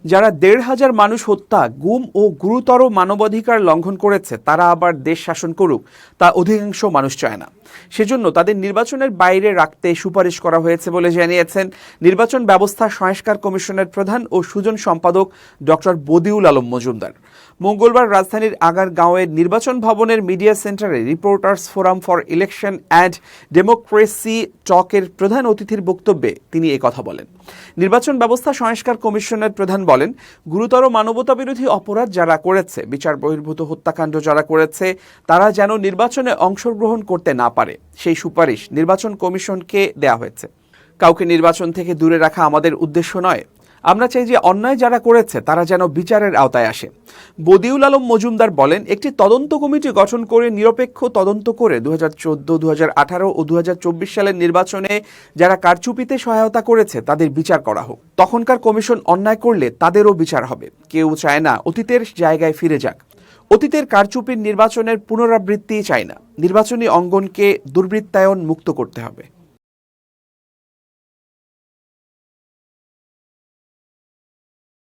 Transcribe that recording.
যারা ১,৫০০ মানুষ হত্যা, গুম ও গুরুতর মানবাধিকার লঙ্ঘন করেছে তারা আবার দেশ শাসন করুক, তা অধিকাংশ মানুষ চায় না। সেজন্য তাদের নির্বাচনের বাইরে রাখতে সুপারিশ করা হয়েছে বলে জানিয়েছেন নির্বাচন ব্যবস্থা সংস্কার কমিশনের প্রধান ও সুজন সম্পাদক ডক্টর বদিউল আলম মজুমদার। মঙ্গলবার রাজধানীর আগারগাঁওয়ের নির্বাচন ভবনের মিডিয়া সেন্টারে reporters forum for election and democracy টকের প্রধান অতিথির বক্তব্যে তিনি কথা বলেন। নির্বাচন ব্যবস্থা সংস্কার কমিশনের প্রধান বলেন, গুরুতর মানবতাবিরোধী অপরাধ যারা করেছে, বিচার বহির্ভূত হত্যাকাণ্ড যারা করেছে, তারা যেন নির্বাচনে অংশগ্রহণ করতে না পারে, সেই সুপারিশ নির্বাচন কমিশনকে দেয়া হয়েছে। কাউকে নির্বাচন থেকে দূরে রাখা আমাদের উদ্দেশ্য নয়। আমরা চাই যে অন্যায় যারা করেছে তারা যেন বিচারের আওতায় আসে। বদিউল আলম মজুমদার বলেন, একটি তদন্ত কমিটি গঠন করে নিরপেক্ষ তদন্ত করে 2014, 2018 ও 2024 সালের নির্বাচনে যারা কারচুপিতে সহায়তা করেছে তাদের বিচার করা হোক। তখনকার কমিশন অন্যায় করলে তাদেরও বিচার হবে। কেউ চায় না অতীতের জায়গায় ফিরে যাক। অতীতের কারচুপির নির্বাচনের পুনরাবৃত্তি চায় না। নির্বাচনী অঙ্গনকে দুর্বৃত্তায়ন মুক্ত করতে হবে।